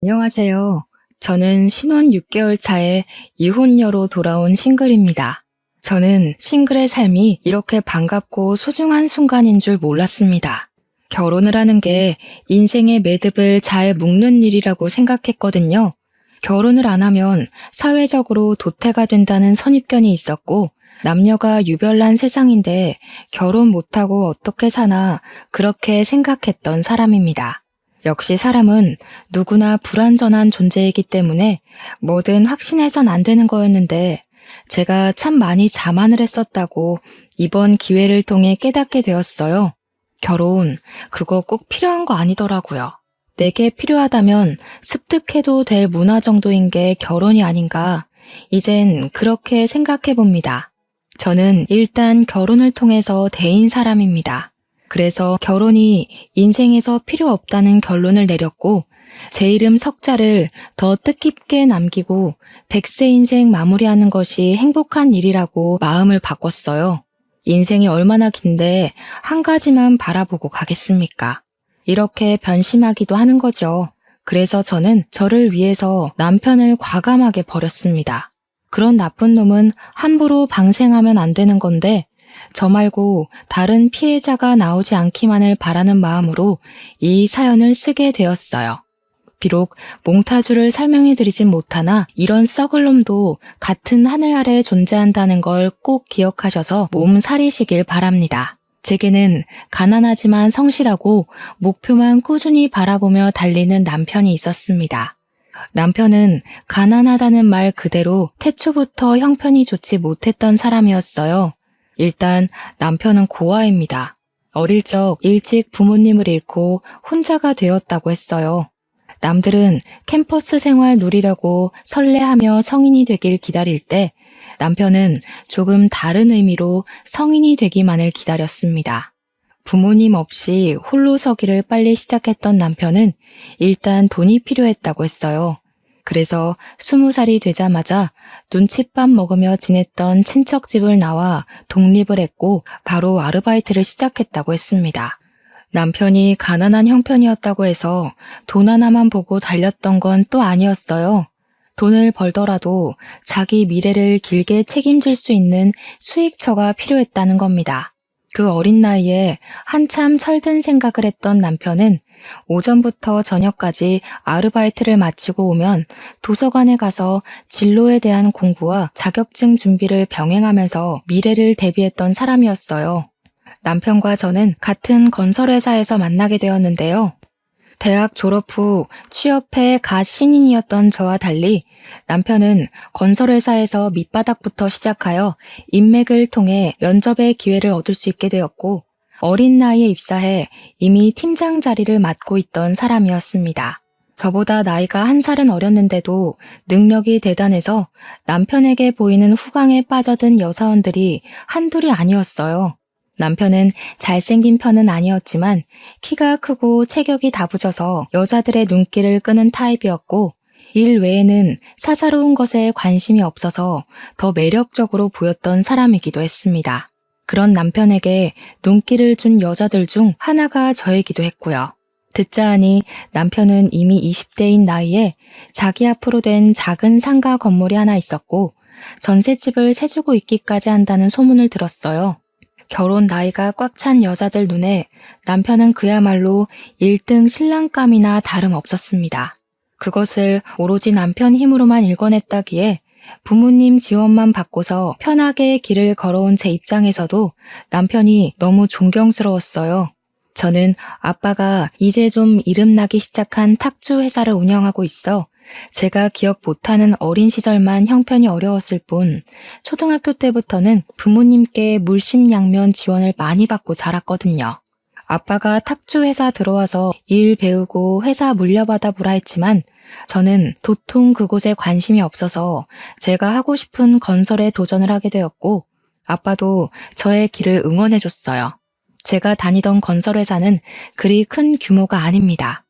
안녕하세요. 저는 신혼 6개월 차에 이혼녀로 돌아온 싱글입니다. 저는 싱글의 삶이 이렇게 반갑고 소중한 순간인 줄 몰랐습니다. 결혼을 하는 게 인생의 매듭을 잘 묶는 일이라고 생각했거든요. 결혼을 안 하면 사회적으로 도태가 된다는 선입견이 있었고, 남녀가 유별난 세상인데 결혼 못하고 어떻게 사나 그렇게 생각했던 사람입니다. 역시 사람은 누구나 불완전한 존재이기 때문에 뭐든 확신해선 안 되는 거였는데 제가 참 많이 자만을 했었다고 이번 기회를 통해 깨닫게 되었어요. 결혼, 그거 꼭 필요한 거 아니더라고요. 내게 필요하다면 습득해도 될 문화 정도인 게 결혼이 아닌가, 이젠 그렇게 생각해 봅니다. 저는 일단 결혼을 통해서 대인 사람입니다. 그래서 결혼이 인생에서 필요 없다는 결론을 내렸고, 제 이름 석자를 더 뜻깊게 남기고 100세 인생 마무리하는 것이 행복한 일이라고 마음을 바꿨어요. 인생이 얼마나 긴데 한 가지만 바라보고 가겠습니까? 이렇게 변심하기도 하는 거죠. 그래서 저는 저를 위해서 남편을 과감하게 버렸습니다. 그런 나쁜 놈은 함부로 방생하면 안 되는 건데, 저 말고 다른 피해자가 나오지 않기만을 바라는 마음으로 이 사연을 쓰게 되었어요. 비록 몽타주를 설명해 드리진 못하나 이런 썩을 놈도 같은 하늘 아래 존재한다는 걸 꼭 기억하셔서 몸살이시길 바랍니다. 제게는 가난하지만 성실하고 목표만 꾸준히 바라보며 달리는 남편이 있었습니다. 남편은 가난하다는 말 그대로 태초부터 형편이 좋지 못했던 사람이었어요. 일단 남편은 고아입니다. 어릴 적 일찍 부모님을 잃고 혼자가 되었다고 했어요. 남들은 캠퍼스 생활 누리려고 설레하며 성인이 되길 기다릴 때 남편은 조금 다른 의미로 성인이 되기만을 기다렸습니다. 부모님 없이 홀로 서기를 빨리 시작했던 남편은 일단 돈이 필요했다고 했어요. 그래서 20살이 되자마자 눈칫밥 먹으며 지냈던 친척 집을 나와 독립을 했고 바로 아르바이트를 시작했다고 했습니다. 남편이 가난한 형편이었다고 해서 돈 하나만 보고 달렸던 건 또 아니었어요. 돈을 벌더라도 자기 미래를 길게 책임질 수 있는 수익처가 필요했다는 겁니다. 그 어린 나이에 한참 철든 생각을 했던 남편은 오전부터 저녁까지 아르바이트를 마치고 오면 도서관에 가서 진로에 대한 공부와 자격증 준비를 병행하면서 미래를 대비했던 사람이었어요. 남편과 저는 같은 건설회사에서 만나게 되었는데요. 대학 졸업 후 취업해 갓 신인이었던 저와 달리 남편은 건설회사에서 밑바닥부터 시작하여 인맥을 통해 면접의 기회를 얻을 수 있게 되었고, 어린 나이에 입사해 이미 팀장 자리를 맡고 있던 사람이었습니다. 저보다 나이가 1살은 어렸는데도 능력이 대단해서 남편에게 보이는 후광에 빠져든 여사원들이 한둘이 아니었어요. 남편은 잘생긴 편은 아니었지만 키가 크고 체격이 다부져서 여자들의 눈길을 끄는 타입이었고, 일 외에는 사사로운 것에 관심이 없어서 더 매력적으로 보였던 사람이기도 했습니다. 그런 남편에게 눈길을 준 여자들 중 하나가 저이기도 했고요. 듣자 하니 남편은 이미 20대인 나이에 자기 앞으로 된 작은 상가 건물이 하나 있었고 전셋집을 세주고 있기까지 한다는 소문을 들었어요. 결혼 나이가 꽉 찬 여자들 눈에 남편은 그야말로 1등 신랑감이나 다름없었습니다. 그것을 오로지 남편 힘으로만 일궈냈다기에 부모님 지원만 받고서 편하게 길을 걸어온 제 입장에서도 남편이 너무 존경스러웠어요. 저는 아빠가 이제 좀 이름나기 시작한 탁주 회사를 운영하고 있어 제가 기억 못하는 어린 시절만 형편이 어려웠을 뿐 초등학교 때부터는 부모님께 물심양면 지원을 많이 받고 자랐거든요. 아빠가 탁주 회사 들어와서 일 배우고 회사 물려받아 보라 했지만 저는 도통 그곳에 관심이 없어서 제가 하고 싶은 건설에 도전을 하게 되었고, 아빠도 저의 길을 응원해줬어요. 제가 다니던 건설회사는 그리 큰 규모가 아닙니다.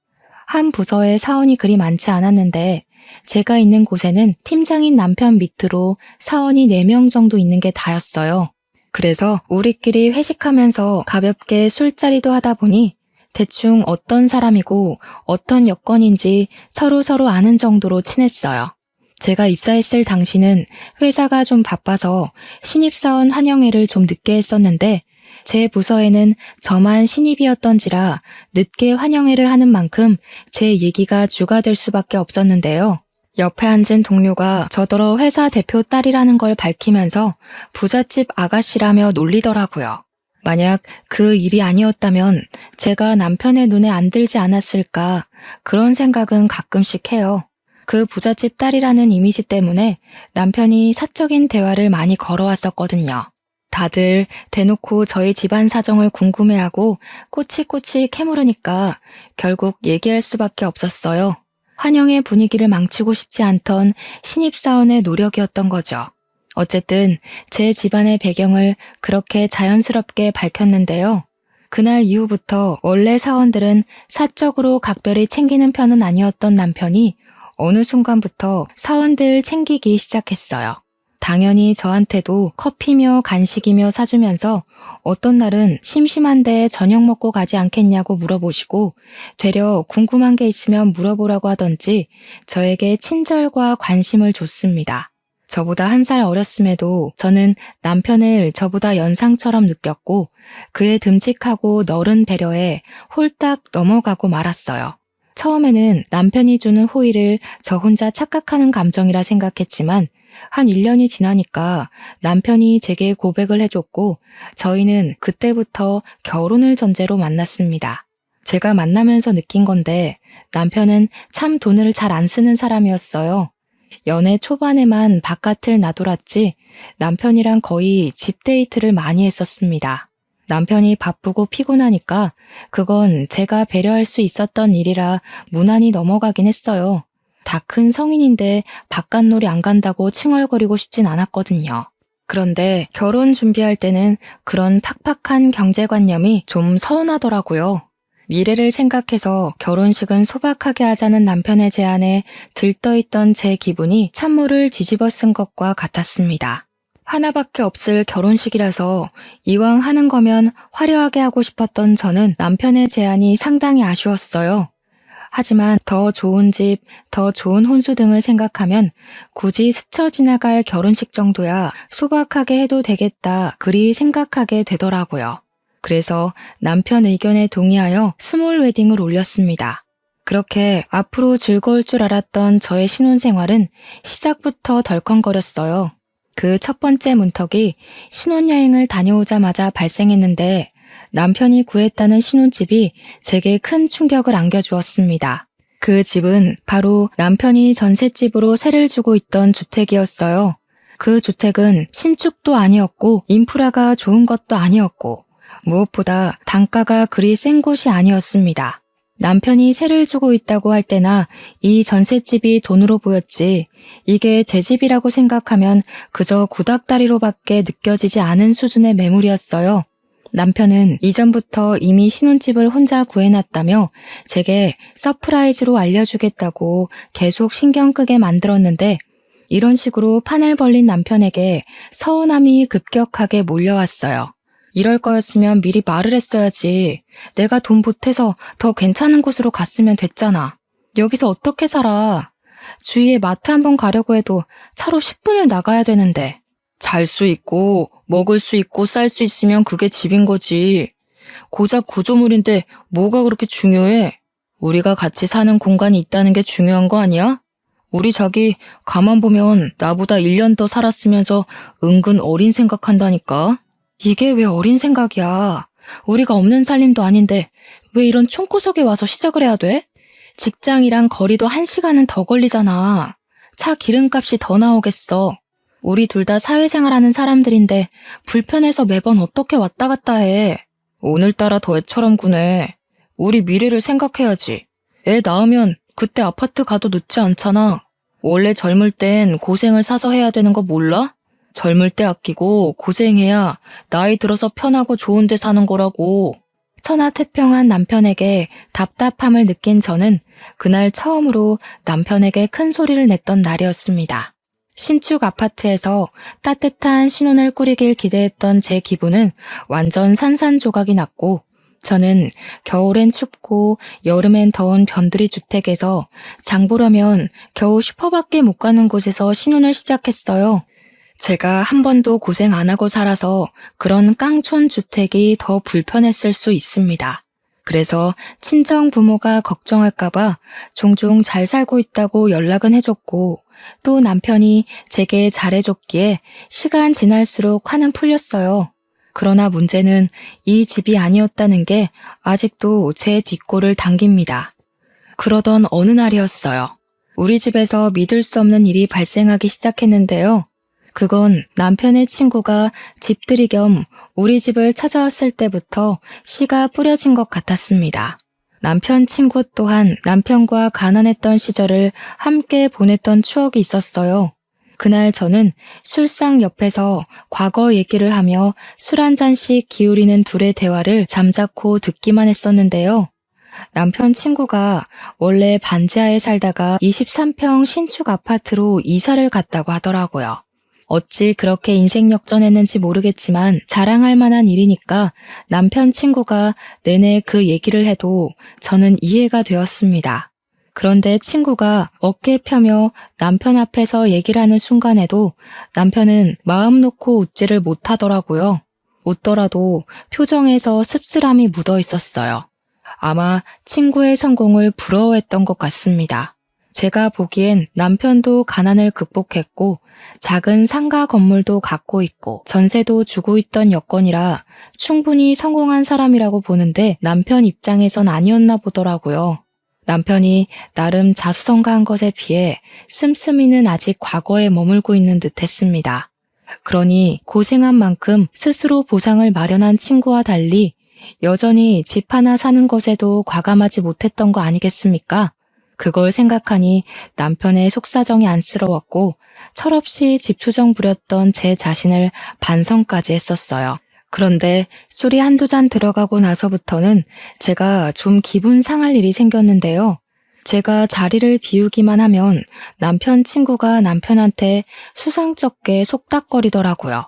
한 부서에 사원이 그리 많지 않았는데 제가 있는 곳에는 팀장인 남편 밑으로 사원이 4명 정도 있는 게 다였어요. 그래서 우리끼리 회식하면서 가볍게 술자리도 하다 보니 대충 어떤 사람이고 어떤 여건인지 서로 아는 정도로 친했어요. 제가 입사했을 당시는 회사가 좀 바빠서 신입사원 환영회를 좀 늦게 했었는데 제 부서에는 저만 신입이었던지라 늦게 환영회를 하는 만큼 제 얘기가 주가 될 수밖에 없었는데요. 옆에 앉은 동료가 저더러 회사 대표 딸이라는 걸 밝히면서 부잣집 아가씨라며 놀리더라고요. 만약 그 일이 아니었다면 제가 남편의 눈에 안 들지 않았을까 그런 생각은 가끔씩 해요. 그 부잣집 딸이라는 이미지 때문에 남편이 사적인 대화를 많이 걸어왔었거든요. 다들 대놓고 저희 집안 사정을 궁금해하고 꼬치꼬치 캐물으니까 결국 얘기할 수밖에 없었어요. 환영의 분위기를 망치고 싶지 않던 신입사원의 노력이었던 거죠. 어쨌든 제 집안의 배경을 그렇게 자연스럽게 밝혔는데요. 그날 이후부터 원래 사원들은 사적으로 각별히 챙기는 편은 아니었던 남편이 어느 순간부터 사원들 챙기기 시작했어요. 당연히 저한테도 커피며 간식이며 사주면서 어떤 날은 심심한데 저녁 먹고 가지 않겠냐고 물어보시고 되려 궁금한 게 있으면 물어보라고 하던지 저에게 친절과 관심을 줬습니다. 저보다 1살 어렸음에도 저는 남편을 저보다 연상처럼 느꼈고 그의 듬직하고 너른 배려에 홀딱 넘어가고 말았어요. 처음에는 남편이 주는 호의를 저 혼자 착각하는 감정이라 생각했지만 한 1년이 지나니까 남편이 제게 고백을 해줬고 저희는 그때부터 결혼을 전제로 만났습니다. 제가 만나면서 느낀 건데 남편은 참 돈을 잘 안 쓰는 사람이었어요. 연애 초반에만 바깥을 나돌았지 남편이랑 거의 집 데이트를 많이 했었습니다. 남편이 바쁘고 피곤하니까 그건 제가 배려할 수 있었던 일이라 무난히 넘어가긴 했어요. 다 큰 성인인데 바깥놀이 안 간다고 칭얼거리고 싶진 않았거든요. 그런데 결혼 준비할 때는 그런 팍팍한 경제관념이 좀 서운하더라고요. 미래를 생각해서 결혼식은 소박하게 하자는 남편의 제안에 들떠있던 제 기분이 찬물을 뒤집어 쓴 것과 같았습니다. 하나밖에 없을 결혼식이라서 이왕 하는 거면 화려하게 하고 싶었던 저는 남편의 제안이 상당히 아쉬웠어요. 하지만 더 좋은 집, 더 좋은 혼수 등을 생각하면 굳이 스쳐 지나갈 결혼식 정도야 소박하게 해도 되겠다 그리 생각하게 되더라고요. 그래서 남편 의견에 동의하여 스몰 웨딩을 올렸습니다. 그렇게 앞으로 즐거울 줄 알았던 저의 신혼생활은 시작부터 덜컹거렸어요. 그 첫 번째 문턱이 신혼여행을 다녀오자마자 발생했는데 남편이 구했다는 신혼집이 제게 큰 충격을 안겨주었습니다. 그 집은 바로 남편이 전셋집으로 세를 주고 있던 주택이었어요. 그 주택은 신축도 아니었고 인프라가 좋은 것도 아니었고 무엇보다 단가가 그리 센 곳이 아니었습니다. 남편이 세를 주고 있다고 할 때나 이 전셋집이 돈으로 보였지 이게 제 집이라고 생각하면 그저 구닥다리로밖에 느껴지지 않은 수준의 매물이었어요. 남편은 이전부터 이미 신혼집을 혼자 구해놨다며 제게 서프라이즈로 알려주겠다고 계속 신경 끄게 만들었는데 이런 식으로 판을 벌린 남편에게 서운함이 급격하게 몰려왔어요. 이럴 거였으면 미리 말을 했어야지. 내가 돈 보태서 더 괜찮은 곳으로 갔으면 됐잖아. 여기서 어떻게 살아? 주위에 마트 한번 가려고 해도 차로 10분을 나가야 되는데. 잘 수 있고 먹을 수 있고 쌀 수 있으면 그게 집인 거지. 고작 구조물인데 뭐가 그렇게 중요해? 우리가 같이 사는 공간이 있다는 게 중요한 거 아니야? 우리 자기 가만 보면 나보다 1년 더 살았으면서 은근 어린 생각한다니까. 이게 왜 어린 생각이야. 우리가 없는 살림도 아닌데 왜 이런 총구석에 와서 시작을 해야 돼? 직장이랑 거리도 1시간은 더 걸리잖아. 차 기름값이 더 나오겠어. 우리 둘 다 사회생활하는 사람들인데 불편해서 매번 어떻게 왔다 갔다 해. 오늘따라 더 애처럼 구네. 우리 미래를 생각해야지. 애 낳으면 그때 아파트 가도 늦지 않잖아. 원래 젊을 땐 고생을 사서 해야 되는 거 몰라? 젊을 때 아끼고 고생해야 나이 들어서 편하고 좋은 데 사는 거라고. 천하태평한 남편에게 답답함을 느낀 저는 그날 처음으로 남편에게 큰 소리를 냈던 날이었습니다. 신축 아파트에서 따뜻한 신혼을 꾸리길 기대했던 제 기분은 완전 산산조각이 났고 저는 겨울엔 춥고 여름엔 더운 변두리 주택에서 장 보려면 겨우 슈퍼밖에 못 가는 곳에서 신혼을 시작했어요. 제가 한 번도 고생 안 하고 살아서 그런 깡촌 주택이 더 불편했을 수 있습니다. 그래서 친정 부모가 걱정할까봐 종종 잘 살고 있다고 연락은 해줬고 또 남편이 제게 잘해줬기에 시간 지날수록 화는 풀렸어요. 그러나 문제는 이 집이 아니었다는 게 아직도 제 뒷골을 당깁니다. 그러던 어느 날이었어요. 우리 집에서 믿을 수 없는 일이 발생하기 시작했는데요. 그건 남편의 친구가 집들이 겸 우리 집을 찾아왔을 때부터 씨가 뿌려진 것 같았습니다. 남편 친구 또한 남편과 가난했던 시절을 함께 보냈던 추억이 있었어요. 그날 저는 술상 옆에서 과거 얘기를 하며 술 한 잔씩 기울이는 둘의 대화를 잠자코 듣기만 했었는데요. 남편 친구가 원래 반지하에 살다가 23평 신축 아파트로 이사를 갔다고 하더라고요. 어찌 그렇게 인생 역전했는지 모르겠지만 자랑할 만한 일이니까 남편 친구가 내내 그 얘기를 해도 저는 이해가 되었습니다. 그런데 친구가 어깨 펴며 남편 앞에서 얘기를 하는 순간에도 남편은 마음 놓고 웃지를 못하더라고요. 웃더라도 표정에서 씁쓸함이 묻어 있었어요. 아마 친구의 성공을 부러워했던 것 같습니다. 제가 보기엔 남편도 가난을 극복했고 작은 상가 건물도 갖고 있고 전세도 주고 있던 여건이라 충분히 성공한 사람이라고 보는데 남편 입장에선 아니었나 보더라고요. 남편이 나름 자수성가한 것에 비해 씀씀이는 아직 과거에 머물고 있는 듯 했습니다. 그러니 고생한 만큼 스스로 보상을 마련한 친구와 달리 여전히 집 하나 사는 것에도 과감하지 못했던 거 아니겠습니까? 그걸 생각하니 남편의 속사정이 안쓰러웠고 철없이 집투정 부렸던 제 자신을 반성까지 했었어요. 그런데 술이 한두 잔 들어가고 나서부터는 제가 좀 기분 상할 일이 생겼는데요. 제가 자리를 비우기만 하면 남편 친구가 남편한테 수상쩍게 속닥거리더라고요.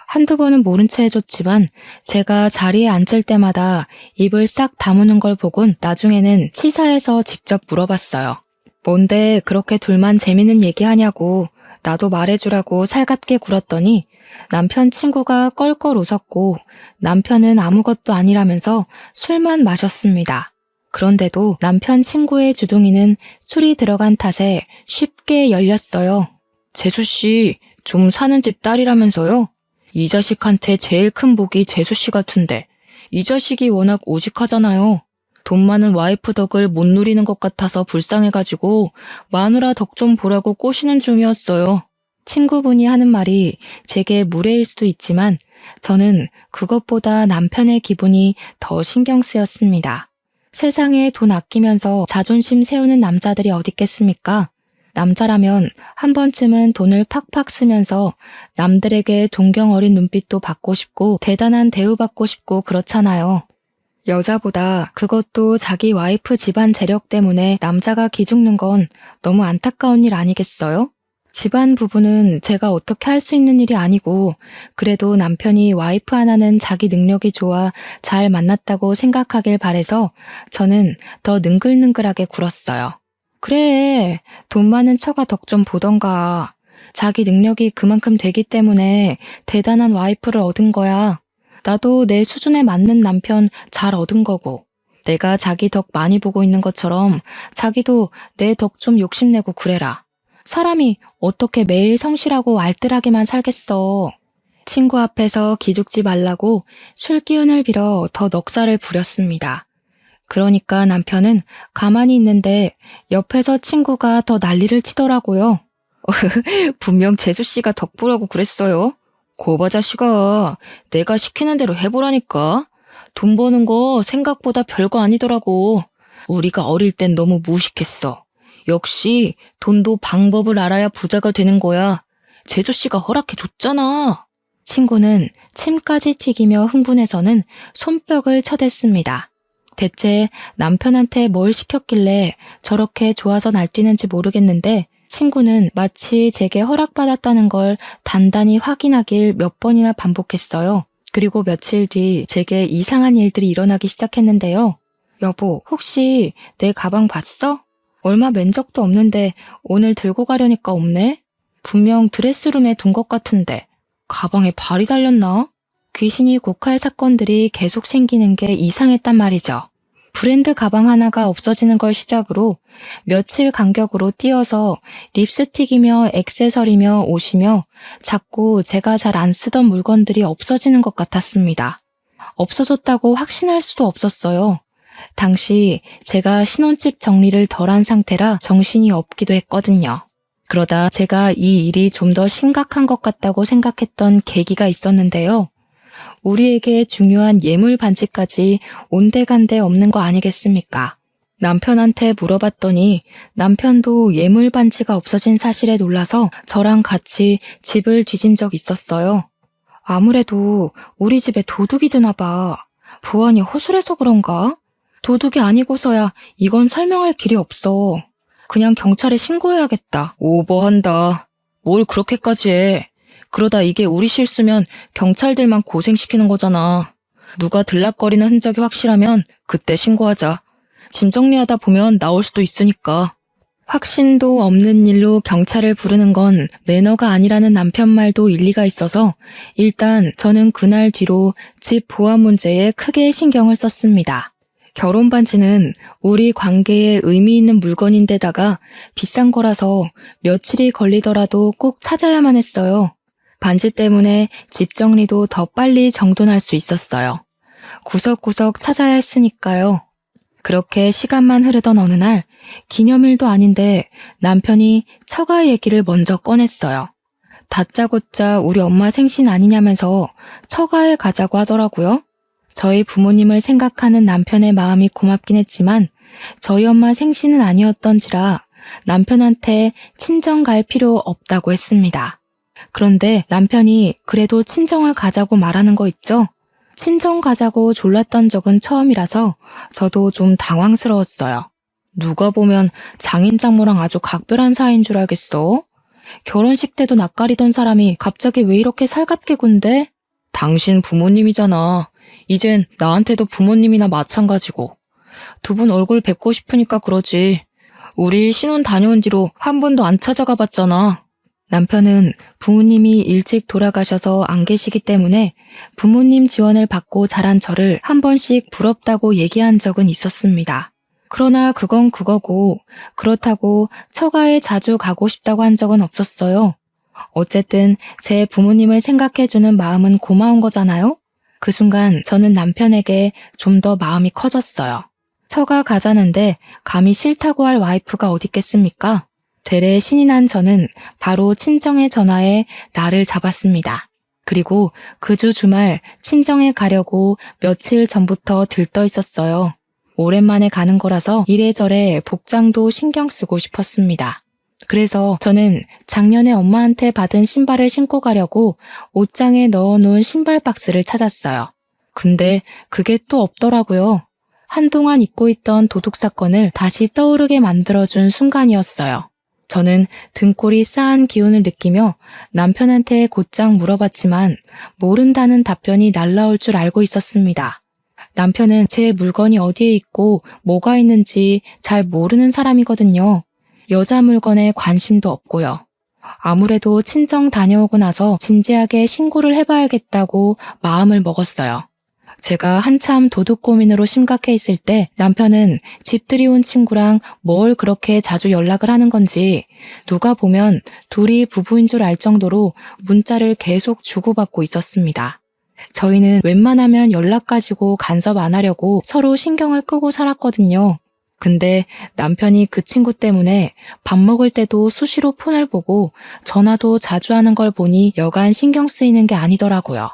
한두 번은 모른 채 해줬지만 제가 자리에 앉을 때마다 입을 싹 다무는 걸 보곤 나중에는 치사해서 직접 물어봤어요. 뭔데 그렇게 둘만 재밌는 얘기하냐고 나도 말해주라고 살갑게 굴었더니 남편 친구가 껄껄 웃었고 남편은 아무것도 아니라면서 술만 마셨습니다. 그런데도 남편 친구의 주둥이는 술이 들어간 탓에 쉽게 열렸어요. 재수씨, 좀 사는 집 딸이라면서요? 이 자식한테 제일 큰 복이 재수씨 같은데 이 자식이 워낙 우직하잖아요. 돈 많은 와이프 덕을 못 누리는 것 같아서 불쌍해가지고 마누라 덕 좀 보라고 꼬시는 중이었어요. 친구분이 하는 말이 제게 무례일 수도 있지만 저는 그것보다 남편의 기분이 더 신경 쓰였습니다. 세상에 돈 아끼면서 자존심 세우는 남자들이 어디 있겠습니까? 남자라면 한 번쯤은 돈을 팍팍 쓰면서 남들에게 동경 어린 눈빛도 받고 싶고 대단한 대우받고 싶고 그렇잖아요. 여자보다 그것도 자기 와이프 집안 재력 때문에 남자가 기죽는 건 너무 안타까운 일 아니겠어요? 집안 부부는 제가 어떻게 할 수 있는 일이 아니고 그래도 남편이 와이프 하나는 자기 능력이 좋아 잘 만났다고 생각하길 바래서 저는 더 능글능글하게 굴었어요. 그래, 돈 많은 처가 덕 좀 보던가. 자기 능력이 그만큼 되기 때문에 대단한 와이프를 얻은 거야. 나도 내 수준에 맞는 남편 잘 얻은 거고. 내가 자기 덕 많이 보고 있는 것처럼 자기도 내 덕 좀 욕심내고 그래라. 사람이 어떻게 매일 성실하고 알뜰하게만 살겠어. 친구 앞에서 기죽지 말라고 술 기운을 빌어 더 넉살을 부렸습니다. 그러니까 남편은 가만히 있는데 옆에서 친구가 더 난리를 치더라고요. 분명 재수씨가 덕보라고 그랬어요. 고바 자식아, 내가 시키는 대로 해보라니까. 돈 버는 거 생각보다 별거 아니더라고. 우리가 어릴 땐 너무 무식했어. 역시 돈도 방법을 알아야 부자가 되는 거야. 재수씨가 허락해줬잖아. 친구는 침까지 튀기며 흥분해서는 손뼉을 쳐댔습니다. 대체 남편한테 뭘 시켰길래 저렇게 좋아서 날뛰는지 모르겠는데 친구는 마치 제게 허락받았다는 걸 단단히 확인하길 몇 번이나 반복했어요. 그리고 며칠 뒤 제게 이상한 일들이 일어나기 시작했는데요. 여보, 혹시 내 가방 봤어? 얼마 맨 적도 없는데 오늘 들고 가려니까 없네? 분명 드레스룸에 둔 것 같은데 가방에 발이 달렸나? 귀신이 곡할 사건들이 계속 생기는 게 이상했단 말이죠. 브랜드 가방 하나가 없어지는 걸 시작으로 며칠 간격으로 띄어서 립스틱이며 액세서리며 옷이며 자꾸 제가 잘 안 쓰던 물건들이 없어지는 것 같았습니다. 없어졌다고 확신할 수도 없었어요. 당시 제가 신혼집 정리를 덜한 상태라 정신이 없기도 했거든요. 그러다 제가 이 일이 좀 더 심각한 것 같다고 생각했던 계기가 있었는데요. 우리에게 중요한 예물 반지까지 온데간데 없는 거 아니겠습니까? 남편한테 물어봤더니 남편도 예물 반지가 없어진 사실에 놀라서 저랑 같이 집을 뒤진 적 있었어요. 아무래도 우리 집에 도둑이 드나 봐. 보안이 허술해서 그런가? 도둑이 아니고서야 이건 설명할 길이 없어. 그냥 경찰에 신고해야겠다. 오버한다. 뭘 그렇게까지 해. 그러다 이게 우리 실수면 경찰들만 고생시키는 거잖아. 누가 들락거리는 흔적이 확실하면 그때 신고하자. 짐 정리하다 보면 나올 수도 있으니까. 확신도 없는 일로 경찰을 부르는 건 매너가 아니라는 남편 말도 일리가 있어서 일단 저는 그날 뒤로 집 보안 문제에 크게 신경을 썼습니다. 결혼 반지는 우리 관계에 의미 있는 물건인데다가 비싼 거라서 며칠이 걸리더라도 꼭 찾아야만 했어요. 반지 때문에 집 정리도 더 빨리 정돈할 수 있었어요. 구석구석 찾아야 했으니까요. 그렇게 시간만 흐르던 어느 날 기념일도 아닌데 남편이 처가 얘기를 먼저 꺼냈어요. 다짜고짜 우리 엄마 생신 아니냐면서 처가에 가자고 하더라고요. 저희 부모님을 생각하는 남편의 마음이 고맙긴 했지만 저희 엄마 생신은 아니었던지라 남편한테 친정 갈 필요 없다고 했습니다. 그런데 남편이 그래도 친정을 가자고 말하는 거 있죠? 친정 가자고 졸랐던 적은 처음이라서 저도 좀 당황스러웠어요. 누가 보면 장인 장모랑 아주 각별한 사이인 줄 알겠어? 결혼식 때도 낯가리던 사람이 갑자기 왜 이렇게 살갑게 군대? 당신 부모님이잖아. 이젠 나한테도 부모님이나 마찬가지고. 두 분 얼굴 뵙고 싶으니까 그러지. 우리 신혼 다녀온 뒤로 한 번도 안 찾아가 봤잖아. 남편은 부모님이 일찍 돌아가셔서 안 계시기 때문에 부모님 지원을 받고 자란 저를 한 번씩 부럽다고 얘기한 적은 있었습니다. 그러나 그건 그거고 그렇다고 처가에 자주 가고 싶다고 한 적은 없었어요. 어쨌든 제 부모님을 생각해주는 마음은 고마운 거잖아요. 그 순간 저는 남편에게 좀 더 마음이 커졌어요. 처가 가자는데 감히 싫다고 할 와이프가 어딨겠습니까? 되레 신이 난 저는 바로 친정에 전화해 날을 잡았습니다. 그리고 그 주 주말 친정에 가려고 며칠 전부터 들떠 있었어요. 오랜만에 가는 거라서 이래저래 복장도 신경 쓰고 싶었습니다. 그래서 저는 작년에 엄마한테 받은 신발을 신고 가려고 옷장에 넣어놓은 신발 박스를 찾았어요. 근데 그게 또 없더라고요. 한동안 잊고 있던 도둑 사건을 다시 떠오르게 만들어준 순간이었어요. 저는 등골이 싸한 기운을 느끼며 남편한테 곧장 물어봤지만 모른다는 답변이 날라올 줄 알고 있었습니다. 남편은 제 물건이 어디에 있고 뭐가 있는지 잘 모르는 사람이거든요. 여자 물건에 관심도 없고요. 아무래도 친정 다녀오고 나서 진지하게 신고를 해봐야겠다고 마음을 먹었어요. 제가 한참 도둑 고민으로 심각해 있을 때 남편은 집들이 온 친구랑 뭘 그렇게 자주 연락을 하는 건지 누가 보면 둘이 부부인 줄 알 정도로 문자를 계속 주고받고 있었습니다. 저희는 웬만하면 연락 가지고 간섭 안 하려고 서로 신경을 끄고 살았거든요. 근데 남편이 그 친구 때문에 밥 먹을 때도 수시로 폰을 보고 전화도 자주 하는 걸 보니 여간 신경 쓰이는 게 아니더라고요.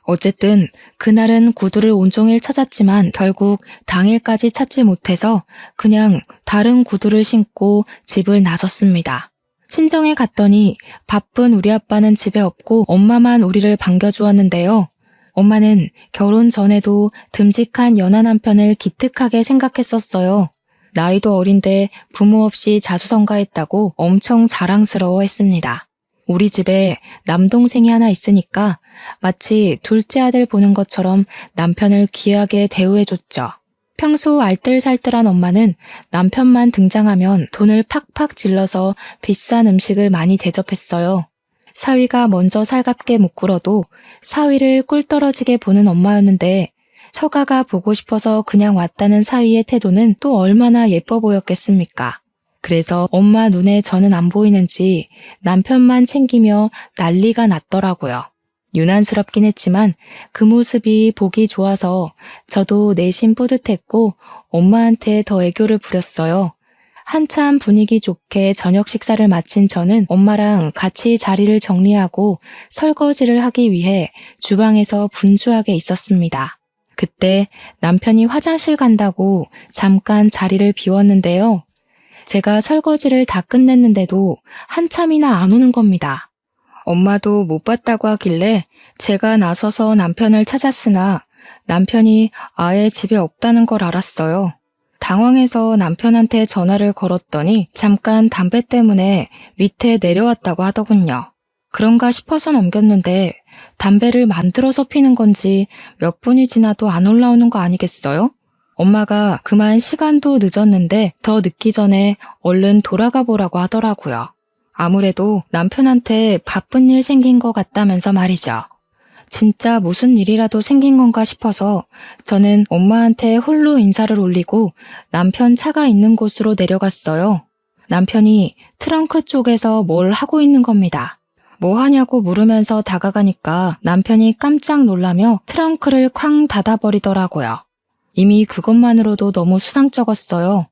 어쨌든 그날은 구두를 온종일 찾았지만 결국 당일까지 찾지 못해서 그냥 다른 구두를 신고 집을 나섰습니다. 친정에 갔더니 바쁜 우리 아빠는 집에 없고 엄마만 우리를 반겨주었는데요. 엄마는 결혼 전에도 듬직한 연하 남편을 기특하게 생각했었어요. 나이도 어린데 부모 없이 자수성가했다고 엄청 자랑스러워했습니다. 우리 집에 남동생이 하나 있으니까 마치 둘째 아들 보는 것처럼 남편을 귀하게 대우해줬죠. 평소 알뜰살뜰한 엄마는 남편만 등장하면 돈을 팍팍 질러서 비싼 음식을 많이 대접했어요. 사위가 먼저 살갑게 못 굴어도 사위를 꿀 떨어지게 보는 엄마였는데 처가가 보고 싶어서 그냥 왔다는 사위의 태도는 또 얼마나 예뻐 보였겠습니까? 그래서 엄마 눈에 저는 안 보이는지 남편만 챙기며 난리가 났더라고요. 유난스럽긴 했지만 그 모습이 보기 좋아서 저도 내심 뿌듯했고 엄마한테 더 애교를 부렸어요. 한참 분위기 좋게 저녁 식사를 마친 저는 엄마랑 같이 자리를 정리하고 설거지를 하기 위해 주방에서 분주하게 있었습니다. 그때 남편이 화장실 간다고 잠깐 자리를 비웠는데요. 제가 설거지를 다 끝냈는데도 한참이나 안 오는 겁니다. 엄마도 못 봤다고 하길래 제가 나서서 남편을 찾았으나 남편이 아예 집에 없다는 걸 알았어요. 당황해서 남편한테 전화를 걸었더니 잠깐 담배 때문에 밑에 내려왔다고 하더군요. 그런가 싶어서 넘겼는데 담배를 만들어서 피는 건지 몇 분이 지나도 안 올라오는 거 아니겠어요? 엄마가 그만 시간도 늦었는데 더 늦기 전에 얼른 돌아가 보라고 하더라고요. 아무래도 남편한테 바쁜 일 생긴 것 같다면서 말이죠. 진짜 무슨 일이라도 생긴 건가 싶어서 저는 엄마한테 홀로 인사를 올리고 남편 차가 있는 곳으로 내려갔어요. 남편이 트렁크 쪽에서 뭘 하고 있는 겁니다. 뭐 하냐고 물으면서 다가가니까 남편이 깜짝 놀라며 트렁크를 쾅 닫아버리더라고요. 이미 그것만으로도 너무 수상쩍었어요.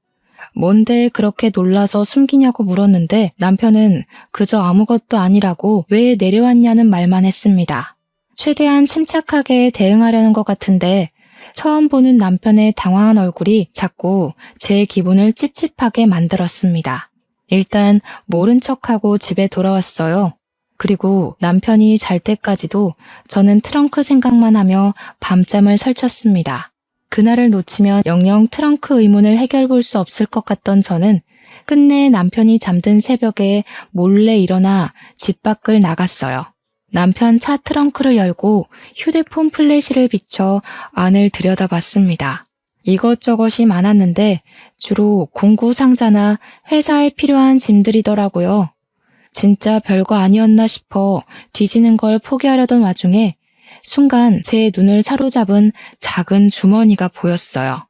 뭔데 그렇게 놀라서 숨기냐고 물었는데 남편은 그저 아무것도 아니라고 왜 내려왔냐는 말만 했습니다. 최대한 침착하게 대응하려는 것 같은데 처음 보는 남편의 당황한 얼굴이 자꾸 제 기분을 찝찝하게 만들었습니다. 일단 모른 척하고 집에 돌아왔어요. 그리고 남편이 잘 때까지도 저는 트렁크 생각만 하며 밤잠을 설쳤습니다. 그날을 놓치면 영영 트렁크 의문을 해결 볼 수 없을 것 같던 저는 끝내 남편이 잠든 새벽에 몰래 일어나 집 밖을 나갔어요. 남편 차 트렁크를 열고 휴대폰 플래시를 비춰 안을 들여다봤습니다. 이것저것이 많았는데 주로 공구 상자나 회사에 필요한 짐들이더라고요. 진짜 별거 아니었나 싶어 뒤지는 걸 포기하려던 와중에 순간 제 눈을 사로잡은 작은 주머니가 보였어요.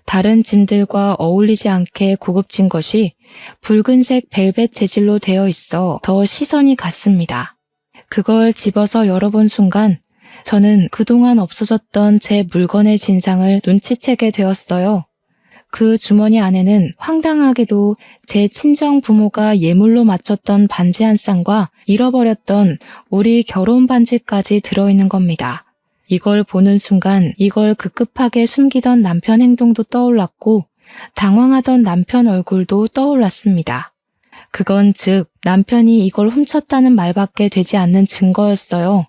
다른 짐들과 어울리지 않게 고급진 것이 붉은색 벨벳 재질로 되어 있어 더 시선이 갔습니다. 그걸 집어서 열어본 순간 저는 그동안 없어졌던 제 물건의 진상을 눈치채게 되었어요. 그 주머니 안에는 황당하게도 제 친정 부모가 예물로 바쳤던 반지 한 쌍과 잃어버렸던 우리 결혼 반지까지 들어있는 겁니다. 이걸 보는 순간 이걸 급급하게 숨기던 남편 행동도 떠올랐고 당황하던 남편 얼굴도 떠올랐습니다. 그건 즉 남편이 이걸 훔쳤다는 말밖에 되지 않는 증거였어요.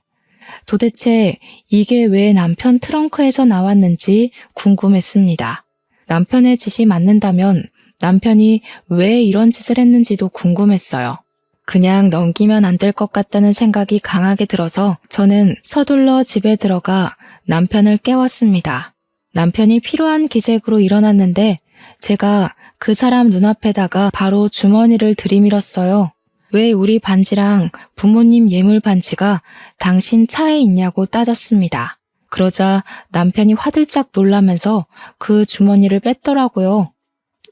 도대체 이게 왜 남편 트렁크에서 나왔는지 궁금했습니다. 남편의 짓이 맞는다면 남편이 왜 이런 짓을 했는지도 궁금했어요. 그냥 넘기면 안 될 것 같다는 생각이 강하게 들어서 저는 서둘러 집에 들어가 남편을 깨웠습니다. 남편이 피로한 기색으로 일어났는데 제가 그 사람 눈앞에다가 바로 주머니를 들이밀었어요. 왜 우리 반지랑 부모님 예물 반지가 당신 차에 있냐고 따졌습니다. 그러자 남편이 화들짝 놀라면서 그 주머니를 뺐더라고요.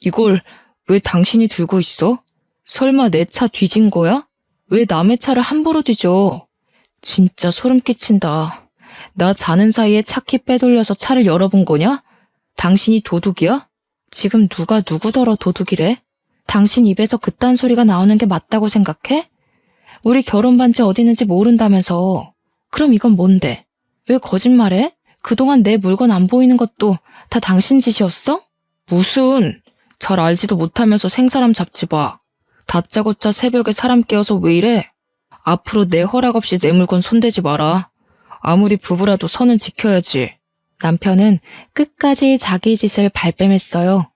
이걸 왜 당신이 들고 있어? 설마 내 차 뒤진 거야? 왜 남의 차를 함부로 뒤져? 진짜 소름 끼친다. 나 자는 사이에 차키 빼돌려서 차를 열어본 거냐? 당신이 도둑이야? 지금 누가 누구더러 도둑이래? 당신 입에서 그딴 소리가 나오는 게 맞다고 생각해? 우리 결혼 반지 어디 있는지 모른다면서. 그럼 이건 뭔데? 왜 거짓말해? 그동안 내 물건 안 보이는 것도 다 당신 짓이었어? 무슨? 잘 알지도 못하면서 생사람 잡지 마. 다짜고짜 새벽에 사람 깨워서 왜 이래? 앞으로 내 허락 없이 내 물건 손대지 마라. 아무리 부부라도 선은 지켜야지. 남편은 끝까지 자기 짓을 발뺌했어요.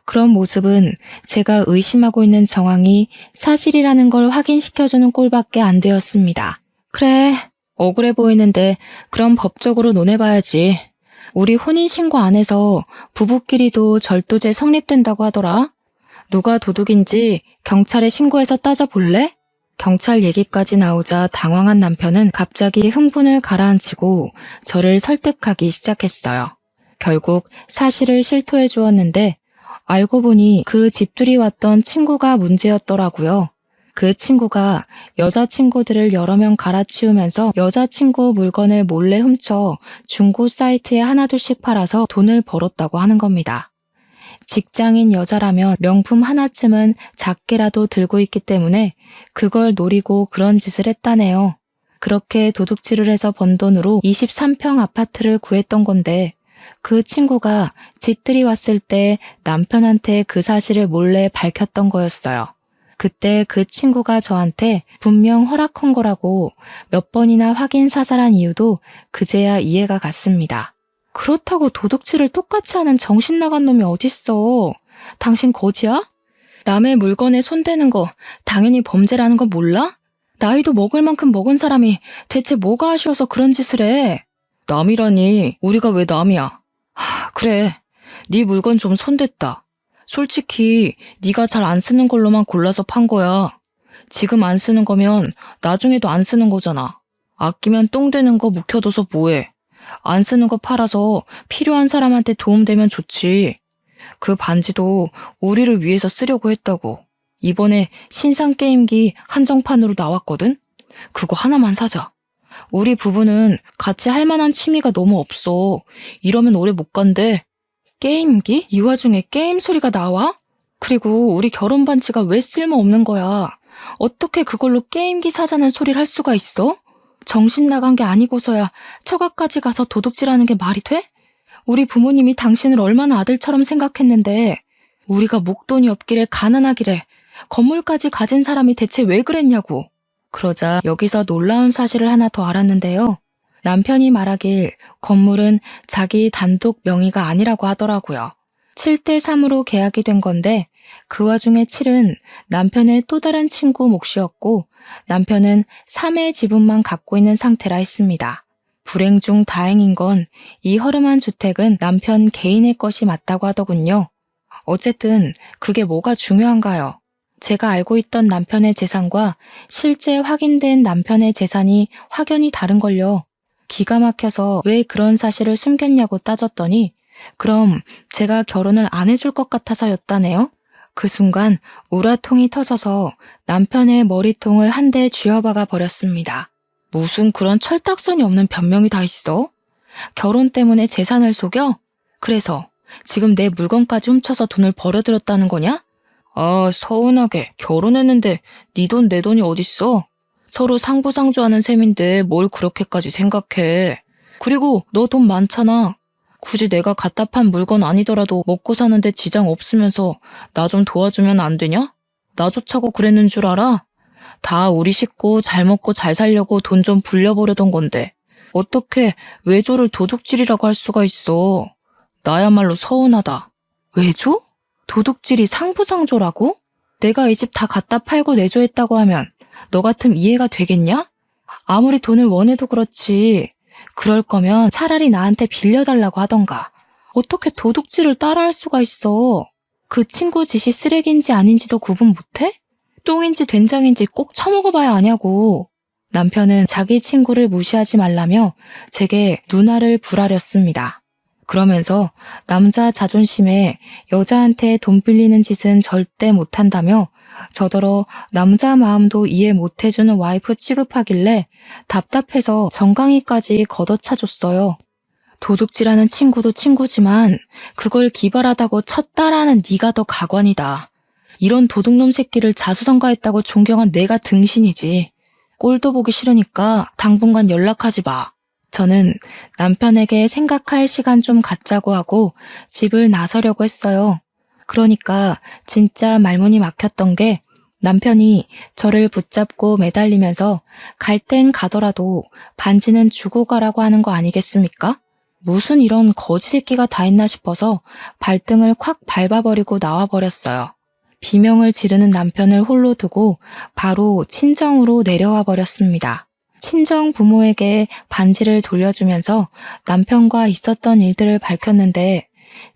그런 모습은 제가 의심하고 있는 정황이 사실이라는 걸 확인시켜주는 꼴밖에 안 되었습니다. 그래, 억울해 보이는데 그럼 법적으로 논해봐야지. 우리 혼인신고 안에서 부부끼리도 절도죄 성립된다고 하더라. 누가 도둑인지 경찰에 신고해서 따져볼래? 경찰 얘기까지 나오자 당황한 남편은 갑자기 흥분을 가라앉히고 저를 설득하기 시작했어요. 결국 사실을 실토해 주었는데 알고 보니 그 집들이 왔던 친구가 문제였더라고요. 그 친구가 여자친구들을 여러 명 갈아치우면서 여자친구 물건을 몰래 훔쳐 중고 사이트에 하나둘씩 팔아서 돈을 벌었다고 하는 겁니다. 직장인 여자라면 명품 하나쯤은 작게라도 들고 있기 때문에 그걸 노리고 그런 짓을 했다네요. 그렇게 도둑질을 해서 번 돈으로 23평 아파트를 구했던 건데 그 친구가 집들이 왔을 때 남편한테 그 사실을 몰래 밝혔던 거였어요. 그때 그 친구가 저한테 분명 허락한 거라고 몇 번이나 확인 사살한 이유도 그제야 이해가 갔습니다. 그렇다고 도둑질을 똑같이 하는 정신 나간 놈이 어딨어. 당신 거지야? 남의 물건에 손대는 거 당연히 범죄라는 거 몰라? 나이도 먹을 만큼 먹은 사람이 대체 뭐가 아쉬워서 그런 짓을 해? 남이라니 우리가 왜 남이야? 그래, 네 물건 좀 손댔다. 솔직히 네가 잘 안 쓰는 걸로만 골라서 판 거야. 지금 안 쓰는 거면 나중에도 안 쓰는 거잖아. 아끼면 똥 되는 거 묵혀둬서 뭐해. 안 쓰는 거 팔아서 필요한 사람한테 도움되면 좋지. 그 반지도 우리를 위해서 쓰려고 했다고. 이번에 신상 게임기 한정판으로 나왔거든? 그거 하나만 사자. 우리 부부는 같이 할 만한 취미가 너무 없어. 이러면 오래 못 간대. 게임기? 이 와중에 게임 소리가 나와? 그리고 우리 결혼 반지가 왜 쓸모없는 거야? 어떻게 그걸로 게임기 사자는 소리를 할 수가 있어? 정신 나간 게 아니고서야 처가까지 가서 도둑질하는 게 말이 돼? 우리 부모님이 당신을 얼마나 아들처럼 생각했는데 우리가 목돈이 없길래 가난하길래 건물까지 가진 사람이 대체 왜 그랬냐고. 그러자 여기서 놀라운 사실을 하나 더 알았는데요. 남편이 말하길 건물은 자기 단독 명의가 아니라고 하더라고요. 7대3으로 계약이 된 건데 그 와중에 7은 남편의 또 다른 친구 몫이었고 남편은 3의 지분만 갖고 있는 상태라 했습니다. 불행 중 다행인 건 이 허름한 주택은 남편 개인의 것이 맞다고 하더군요. 어쨌든 그게 뭐가 중요한가요? 제가 알고 있던 남편의 재산과 실제 확인된 남편의 재산이 확연히 다른걸요. 기가 막혀서 왜 그런 사실을 숨겼냐고 따졌더니 그럼 제가 결혼을 안 해줄 것 같아서였다네요. 그 순간 우라통이 터져서 남편의 머리통을 한 대 쥐어박아 버렸습니다. 무슨 그런 철딱선이 없는 변명이 다 있어? 결혼 때문에 재산을 속여? 그래서 지금 내 물건까지 훔쳐서 돈을 벌어들였다는 거냐? 아, 서운하게. 결혼했는데 네 돈 내 돈이 어딨어? 서로 상부상조하는 셈인데 뭘 그렇게까지 생각해. 그리고 너 돈 많잖아. 굳이 내가 갖다 판 물건 아니더라도 먹고 사는데 지장 없으면서 나 좀 도와주면 안 되냐? 나조차고 그랬는 줄 알아? 다 우리 식구 잘 먹고 잘 살려고 돈 좀 불려보려던 건데 어떻게 외조를 도둑질이라고 할 수가 있어. 나야말로 서운하다. 외조? 도둑질이 상부상조라고? 내가 이 집 다 갖다 팔고 내조했다고 하면 너 같으면 이해가 되겠냐? 아무리 돈을 원해도 그렇지. 그럴 거면 차라리 나한테 빌려달라고 하던가. 어떻게 도둑질을 따라할 수가 있어. 그 친구 짓이 쓰레기인지 아닌지도 구분 못해? 똥인지 된장인지 꼭 처먹어봐야 아냐고. 남편은 자기 친구를 무시하지 말라며 제게 누나를 불아렸습니다. 그러면서 남자 자존심에 여자한테 돈 빌리는 짓은 절대 못한다며 저더러 남자 마음도 이해 못해주는 와이프 취급하길래 답답해서 정강이까지 걷어차줬어요. 도둑질하는 친구도 친구지만 그걸 기발하다고 쳤다라는 네가 더 가관이다. 이런 도둑놈 새끼를 자수성가했다고 존경한 내가 등신이지. 꼴도 보기 싫으니까 당분간 연락하지 마. 저는 남편에게 생각할 시간 좀 갖자고 하고 집을 나서려고 했어요. 그러니까 진짜 말문이 막혔던 게 남편이 저를 붙잡고 매달리면서 갈 땐 가더라도 반지는 주고 가라고 하는 거 아니겠습니까? 무슨 이런 거지 새끼가 다 있나 싶어서 발등을 콱 밟아버리고 나와버렸어요. 비명을 지르는 남편을 홀로 두고 바로 친정으로 내려와 버렸습니다. 친정 부모에게 반지를 돌려주면서 남편과 있었던 일들을 밝혔는데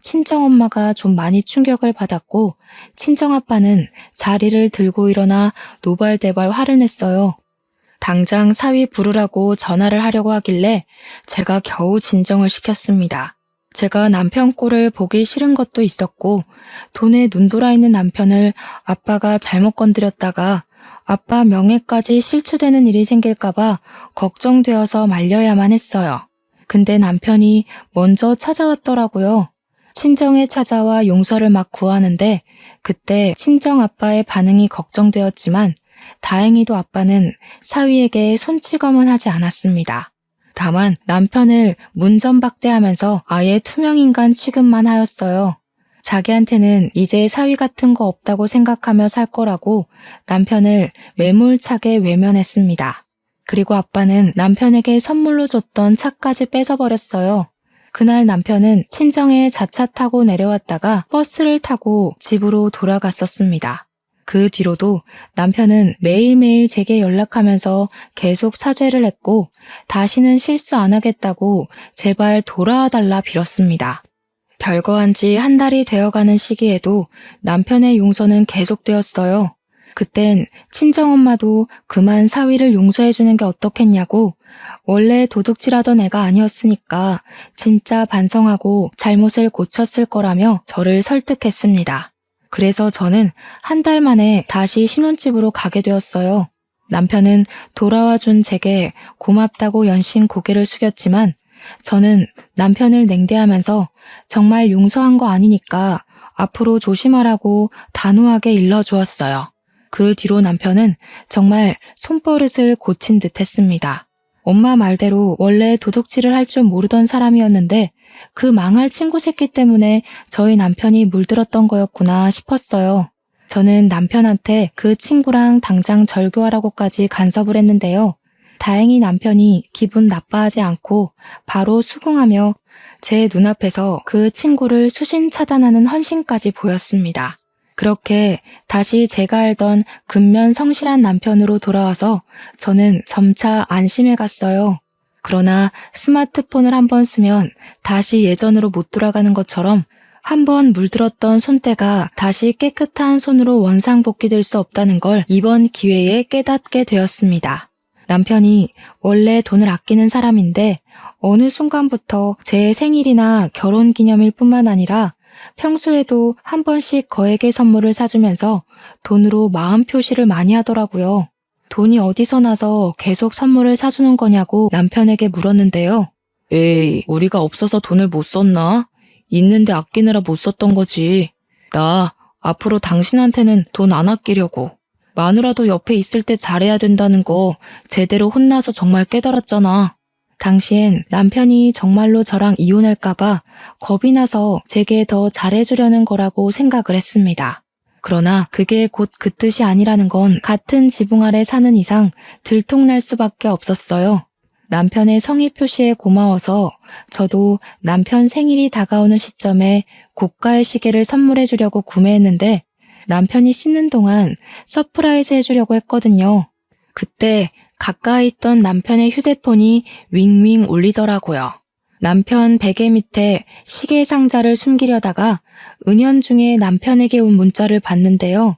친정엄마가 좀 많이 충격을 받았고 친정아빠는 자리를 들고 일어나 노발대발 화를 냈어요. 당장 사위 부르라고 전화를 하려고 하길래 제가 겨우 진정을 시켰습니다. 제가 남편 꼴을 보기 싫은 것도 있었고 돈에 눈돌아 있는 남편을 아빠가 잘못 건드렸다가 아빠 명예까지 실추되는 일이 생길까봐 걱정되어서 말려야만 했어요. 근데 남편이 먼저 찾아왔더라고요. 친정에 찾아와 용서를 막 구하는데 그때 친정 아빠의 반응이 걱정되었지만 다행히도 아빠는 사위에게 손찌검은 하지 않았습니다. 다만 남편을 문전박대하면서 아예 투명인간 취급만 하였어요. 자기한테는 이제 사위 같은 거 없다고 생각하며 살 거라고 남편을 매몰차게 외면했습니다. 그리고 아빠는 남편에게 선물로 줬던 차까지 뺏어버렸어요. 그날 남편은 친정에 자차 타고 내려왔다가 버스를 타고 집으로 돌아갔었습니다. 그 뒤로도 남편은 매일매일 제게 연락하면서 계속 사죄를 했고 다시는 실수 안 하겠다고 제발 돌아와달라 빌었습니다. 별거한 지 한 달이 되어가는 시기에도 남편의 용서는 계속되었어요. 그땐 친정엄마도 그만 사위를 용서해주는 게 어떻겠냐고 원래 도둑질하던 애가 아니었으니까 진짜 반성하고 잘못을 고쳤을 거라며 저를 설득했습니다. 그래서 저는 한 달 만에 다시 신혼집으로 가게 되었어요. 남편은 돌아와 준 제게 고맙다고 연신 고개를 숙였지만 저는 남편을 냉대하면서 정말 용서한 거 아니니까 앞으로 조심하라고 단호하게 일러주었어요. 그 뒤로 남편은 정말 손버릇을 고친 듯 했습니다. 엄마 말대로 원래 도둑질을 할 줄 모르던 사람이었는데 그 망할 친구 새끼 때문에 저희 남편이 물들었던 거였구나 싶었어요. 저는 남편한테 그 친구랑 당장 절교하라고까지 간섭을 했는데요. 다행히 남편이 기분 나빠하지 않고 바로 수긍하며 제 눈앞에서 그 친구를 수신 차단하는 헌신까지 보였습니다. 그렇게 다시 제가 알던 근면 성실한 남편으로 돌아와서 저는 점차 안심해 갔어요. 그러나 스마트폰을 한번 쓰면 다시 예전으로 못 돌아가는 것처럼 한번 물들었던 손때가 다시 깨끗한 손으로 원상복귀될 수 없다는 걸 이번 기회에 깨닫게 되었습니다. 남편이 원래 돈을 아끼는 사람인데 어느 순간부터 제 생일이나 결혼기념일 뿐만 아니라 평소에도 한 번씩 거액의 선물을 사주면서 돈으로 마음 표시를 많이 하더라고요. 돈이 어디서 나서 계속 선물을 사주는 거냐고 남편에게 물었는데요. 에이, 우리가 없어서 돈을 못 썼나? 있는데 아끼느라 못 썼던 거지. 나 앞으로 당신한테는 돈 안 아끼려고. 마누라도 옆에 있을 때 잘해야 된다는 거 제대로 혼나서 정말 깨달았잖아. 당시엔 남편이 정말로 저랑 이혼할까봐 겁이 나서 제게 더 잘해주려는 거라고 생각을 했습니다. 그러나 그게 곧 그 뜻이 아니라는 건 같은 지붕 아래 사는 이상 들통날 수밖에 없었어요. 남편의 성의 표시에 고마워서 저도 남편 생일이 다가오는 시점에 고가의 시계를 선물해 주려고 구매했는데 남편이 씻는 동안 서프라이즈 해주려고 했거든요. 그때 가까이 있던 남편의 휴대폰이 윙윙 울리더라고요. 남편 베개 밑에 시계 상자를 숨기려다가 은연중에 남편에게 온 문자를 봤는데요.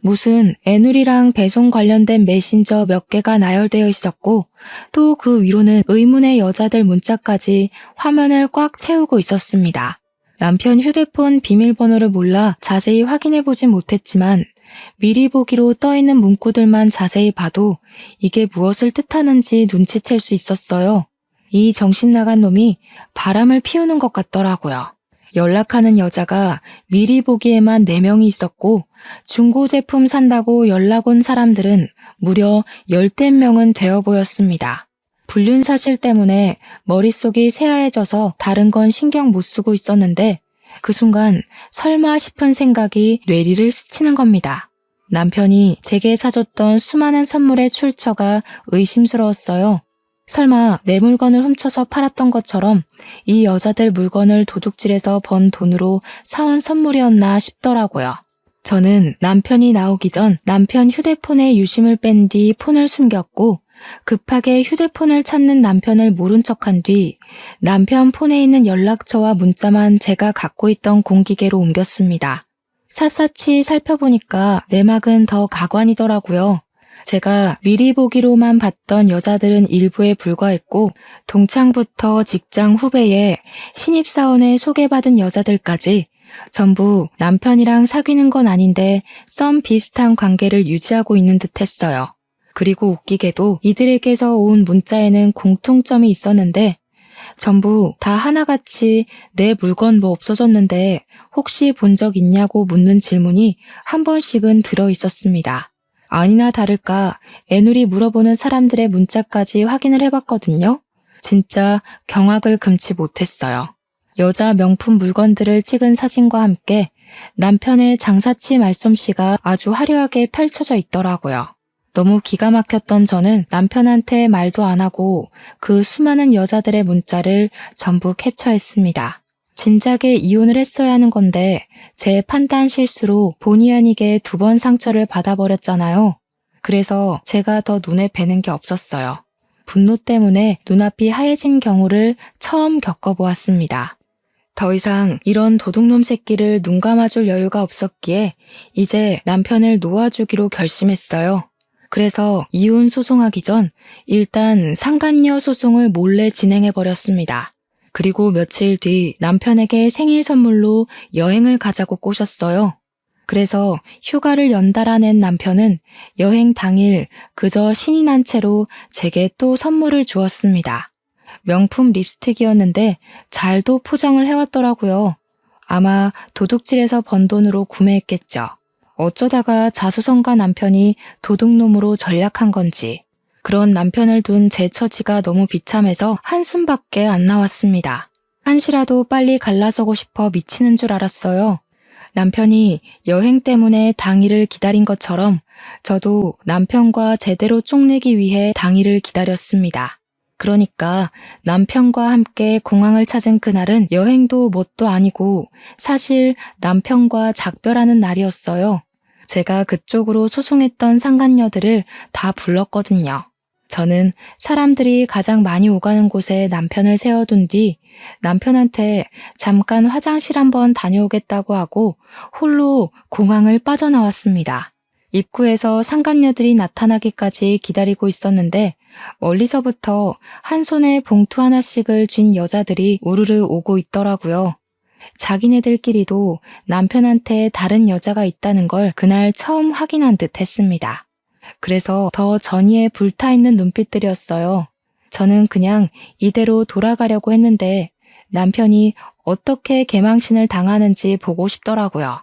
무슨 애누리랑 배송 관련된 메신저 몇 개가 나열되어 있었고 또 그 위로는 의문의 여자들 문자까지 화면을 꽉 채우고 있었습니다. 남편 휴대폰 비밀번호를 몰라 자세히 확인해보진 못했지만 미리 보기로 떠있는 문구들만 자세히 봐도 이게 무엇을 뜻하는지 눈치챌 수 있었어요. 이 정신나간 놈이 바람을 피우는 것 같더라고요. 연락하는 여자가 미리 보기에만 4명이 있었고 중고 제품 산다고 연락 온 사람들은 무려 10대명은 되어 보였습니다. 불륜 사실 때문에 머릿속이 새하얘져서 다른 건 신경 못 쓰고 있었는데 그 순간 설마 싶은 생각이 뇌리를 스치는 겁니다. 남편이 제게 사줬던 수많은 선물의 출처가 의심스러웠어요. 설마 내 물건을 훔쳐서 팔았던 것처럼 이 여자들 물건을 도둑질해서 번 돈으로 사온 선물이었나 싶더라고요. 저는 남편이 나오기 전 남편 휴대폰에 유심을 뺀 뒤 폰을 숨겼고 급하게 휴대폰을 찾는 남편을 모른 척한 뒤 남편 폰에 있는 연락처와 문자만 제가 갖고 있던 공기계로 옮겼습니다. 샅샅이 살펴보니까 내막은 더 가관이더라고요. 제가 미리 보기로만 봤던 여자들은 일부에 불과했고 동창부터 직장 후배에 신입사원에 소개받은 여자들까지 전부 남편이랑 사귀는 건 아닌데 썸 비슷한 관계를 유지하고 있는 듯 했어요. 그리고 웃기게도 이들에게서 온 문자에는 공통점이 있었는데 전부 다 하나같이 내 물건 뭐 없어졌는데 혹시 본 적 있냐고 묻는 질문이 한 번씩은 들어 있었습니다. 아니나 다를까 애누리 물어보는 사람들의 문자까지 확인을 해봤거든요. 진짜 경악을 금치 못했어요. 여자 명품 물건들을 찍은 사진과 함께 남편의 장사치 말솜씨가 아주 화려하게 펼쳐져 있더라고요. 너무 기가 막혔던 저는 남편한테 말도 안 하고 그 수많은 여자들의 문자를 전부 캡처했습니다. 진작에 이혼을 했어야 하는 건데 제 판단 실수로 본의 아니게 2번 상처를 받아버렸잖아요. 그래서 제가 더 눈에 뵈는 게 없었어요. 분노 때문에 눈앞이 하얘진 경우를 처음 겪어보았습니다. 더 이상 이런 도둑놈 새끼를 눈 감아줄 여유가 없었기에 이제 남편을 놓아주기로 결심했어요. 그래서 이혼 소송하기 전 일단 상간녀 소송을 몰래 진행해버렸습니다. 그리고 며칠 뒤 남편에게 생일 선물로 여행을 가자고 꼬셨어요. 그래서 휴가를 연달아 낸 남편은 여행 당일 그저 신이 난 채로 제게 또 선물을 주었습니다. 명품 립스틱이었는데 잘도 포장을 해왔더라고요. 아마 도둑질해서 번 돈으로 구매했겠죠. 어쩌다가 자수성가 남편이 도둑놈으로 전략한 건지. 그런 남편을 둔 제 처지가 너무 비참해서 한숨밖에 안 나왔습니다. 한시라도 빨리 갈라서고 싶어 미치는 줄 알았어요. 남편이 여행 때문에 당일을 기다린 것처럼 저도 남편과 제대로 쪽내기 위해 당일을 기다렸습니다. 그러니까 남편과 함께 공항을 찾은 그날은 여행도 뭣도 아니고 사실 남편과 작별하는 날이었어요. 제가 그쪽으로 소송했던 상간녀들을 다 불렀거든요. 저는 사람들이 가장 많이 오가는 곳에 남편을 세워둔 뒤 남편한테 잠깐 화장실 한번 다녀오겠다고 하고 홀로 공항을 빠져나왔습니다. 입구에서 상간녀들이 나타나기까지 기다리고 있었는데 멀리서부터 한 손에 봉투 하나씩을 쥔 여자들이 우르르 오고 있더라고요. 자기네들끼리도 남편한테 다른 여자가 있다는 걸 그날 처음 확인한 듯 했습니다. 그래서 더 전이에 불타있는 눈빛들이었어요. 저는 그냥 이대로 돌아가려고 했는데 남편이 어떻게 개망신을 당하는지 보고 싶더라고요.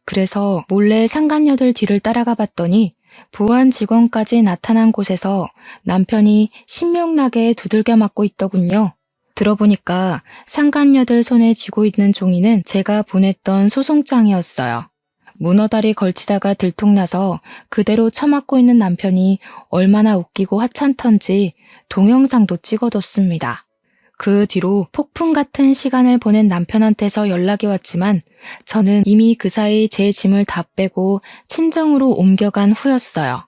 그래서 몰래 상간녀들 뒤를 따라가 봤더니 보안 직원까지 나타난 곳에서 남편이 신명나게 두들겨 맞고 있더군요. 들어보니까 상간녀들 손에 쥐고 있는 종이는 제가 보냈던 소송장이었어요. 문어다리 걸치다가 들통나서 그대로 처맞고 있는 남편이 얼마나 웃기고 하찮던지 동영상도 찍어뒀습니다. 그 뒤로 폭풍 같은 시간을 보낸 남편한테서 연락이 왔지만 저는 이미 그 사이 제 짐을 다 빼고 친정으로 옮겨간 후였어요.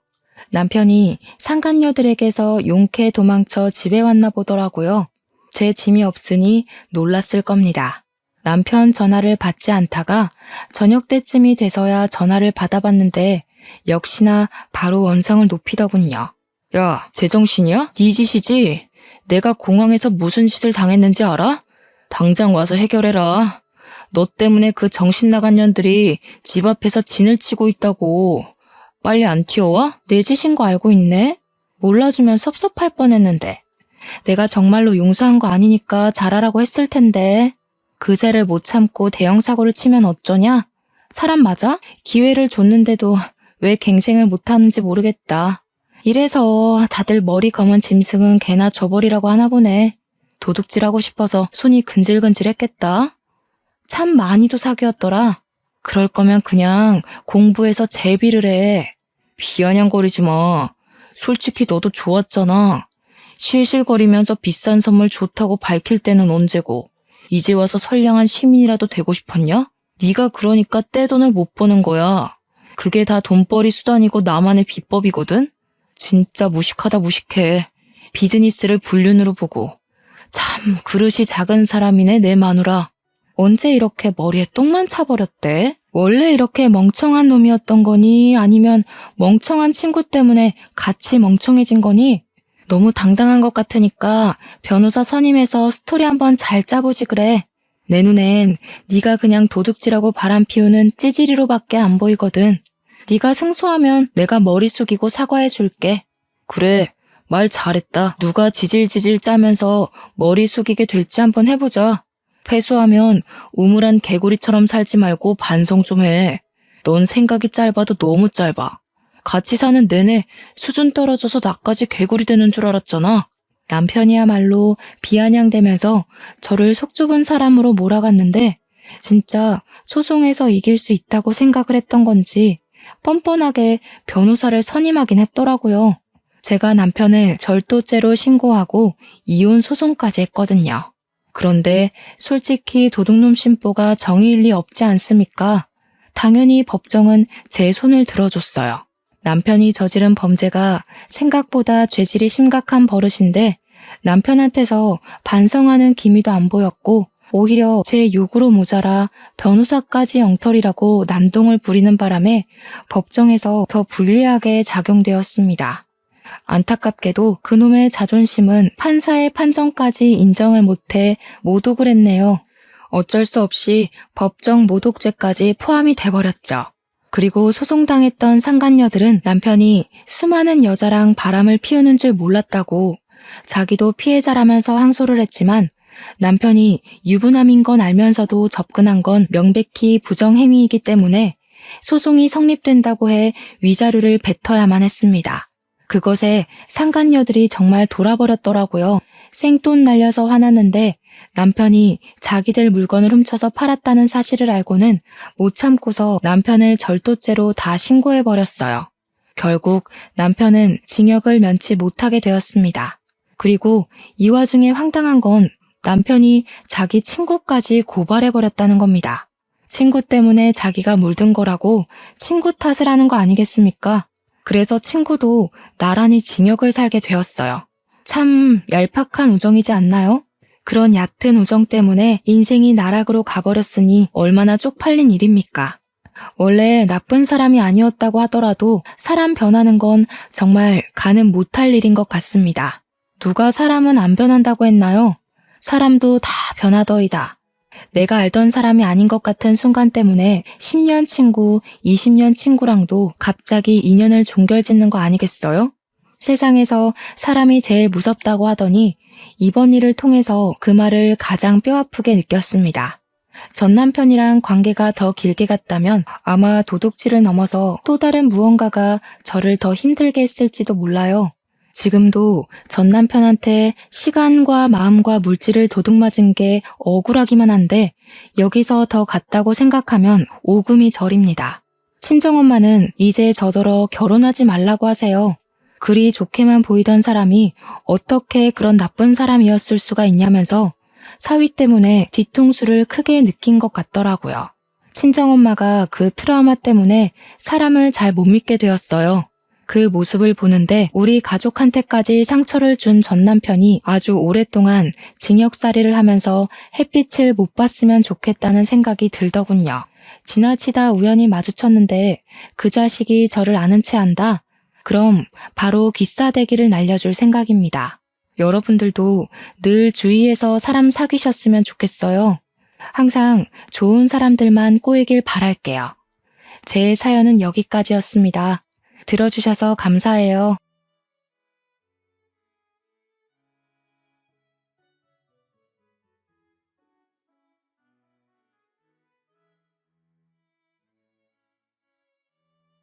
남편이 상간녀들에게서 용케 도망쳐 집에 왔나 보더라고요. 제 짐이 없으니 놀랐을 겁니다. 남편 전화를 받지 않다가 저녁 때쯤이 돼서야 전화를 받아봤는데 역시나 바로 원성을 높이더군요. 야, 제정신이야? 네 짓이지? 내가 공항에서 무슨 짓을 당했는지 알아? 당장 와서 해결해라. 너 때문에 그 정신 나간 년들이 집 앞에서 진을 치고 있다고. 빨리 안 튀어와? 내 짓인 거 알고 있네? 몰라주면 섭섭할 뻔했는데. 내가 정말로 용서한 거 아니니까 잘하라고 했을 텐데. 그새를 못 참고 대형 사고를 치면 어쩌냐? 사람 맞아? 기회를 줬는데도 왜 갱생을 못하는지 모르겠다. 이래서 다들 머리 검은 짐승은 개나 줘버리라고 하나 보네. 도둑질하고 싶어서 손이 근질근질했겠다. 참 많이도 사귀었더라. 그럴 거면 그냥 공부해서 제비를 해. 비아냥거리지 마. 솔직히 너도 좋았잖아. 실실거리면서 비싼 선물 좋다고 밝힐 때는 언제고. 이제 와서 선량한 시민이라도 되고 싶었냐? 네가 그러니까 떼돈을 못 버는 거야. 그게 다 돈벌이 수단이고 나만의 비법이거든? 진짜 무식하다 무식해. 비즈니스를 불륜으로 보고. 참 그릇이 작은 사람이네 내 마누라. 언제 이렇게 머리에 똥만 차버렸대? 원래 이렇게 멍청한 놈이었던 거니? 아니면 멍청한 친구 때문에 같이 멍청해진 거니? 너무 당당한 것 같으니까 변호사 선임해서 스토리 한번 잘 짜보지 그래. 내 눈엔 네가 그냥 도둑질하고 바람 피우는 찌질이로밖에 안 보이거든. 네가 승소하면 내가 머리 숙이고 사과해 줄게. 그래, 말 잘했다. 누가 지질지질 짜면서 머리 숙이게 될지 한번 해보자. 패소하면 우물한 개구리처럼 살지 말고 반성 좀 해. 넌 생각이 짧아도 너무 짧아. 같이 사는 내내 수준 떨어져서 나까지 개구리 되는 줄 알았잖아. 남편이야말로 비아냥대면서 저를 속 좁은 사람으로 몰아갔는데 진짜 소송에서 이길 수 있다고 생각을 했던 건지 뻔뻔하게 변호사를 선임하긴 했더라고요. 제가 남편을 절도죄로 신고하고 이혼 소송까지 했거든요. 그런데 솔직히 도둑놈 심보가 정의일리 없지 않습니까? 당연히 법정은 제 손을 들어줬어요. 남편이 저지른 범죄가 생각보다 죄질이 심각한 버릇인데 남편한테서 반성하는 기미도 안 보였고 오히려 제 요구로 모자라 변호사까지 엉터리라고 난동을 부리는 바람에 법정에서 더 불리하게 작용되었습니다. 안타깝게도 그놈의 자존심은 판사의 판정까지 인정을 못해 모독을 했네요. 어쩔 수 없이 법정 모독죄까지 포함이 돼버렸죠. 그리고 소송당했던 상간녀들은 남편이 수많은 여자랑 바람을 피우는 줄 몰랐다고 자기도 피해자라면서 항소를 했지만 남편이 유부남인 건 알면서도 접근한 건 명백히 부정행위이기 때문에 소송이 성립된다고 해 위자료를 뱉어야만 했습니다. 그것에 상간녀들이 정말 돌아버렸더라고요. 생돈 날려서 화났는데 남편이 자기들 물건을 훔쳐서 팔았다는 사실을 알고는 못 참고서 남편을 절도죄로 다 신고해버렸어요. 결국 남편은 징역을 면치 못하게 되었습니다. 그리고 이 와중에 황당한 건 남편이 자기 친구까지 고발해버렸다는 겁니다. 친구 때문에 자기가 물든 거라고 친구 탓을 하는 거 아니겠습니까? 그래서 친구도 나란히 징역을 살게 되었어요. 참 얄팍한 우정이지 않나요? 그런 얕은 우정 때문에 인생이 나락으로 가버렸으니 얼마나 쪽팔린 일입니까? 원래 나쁜 사람이 아니었다고 하더라도 사람 변하는 건 정말 가는 못할 일인 것 같습니다. 누가 사람은 안 변한다고 했나요? 사람도 다 변하더이다. 내가 알던 사람이 아닌 것 같은 순간 때문에 10년 친구, 20년 친구랑도 갑자기 인연을 종결짓는 거 아니겠어요? 세상에서 사람이 제일 무섭다고 하더니 이번 일을 통해서 그 말을 가장 뼈아프게 느꼈습니다. 전 남편이랑 관계가 더 길게 갔다면 아마 도둑질을 넘어서 또 다른 무언가가 저를 더 힘들게 했을지도 몰라요. 지금도 전 남편한테 시간과 마음과 물질을 도둑맞은 게 억울하기만 한데 여기서 더 갔다고 생각하면 오금이 저립니다. 친정엄마는 이제 저더러 결혼하지 말라고 하세요. 그리 좋게만 보이던 사람이 어떻게 그런 나쁜 사람이었을 수가 있냐면서 사위 때문에 뒤통수를 크게 느낀 것 같더라고요. 친정엄마가 그 트라우마 때문에 사람을 잘 못 믿게 되었어요. 그 모습을 보는데 우리 가족한테까지 상처를 준 전 남편이 아주 오랫동안 징역살이를 하면서 햇빛을 못 봤으면 좋겠다는 생각이 들더군요. 지나치다 우연히 마주쳤는데 그 자식이 저를 아는 채 안다? 그럼 바로 귀싸대기를 날려줄 생각입니다. 여러분들도 늘 주위에서 사람 사귀셨으면 좋겠어요. 항상 좋은 사람들만 꼬이길 바랄게요. 제 사연은 여기까지였습니다. 들어주셔서 감사해요.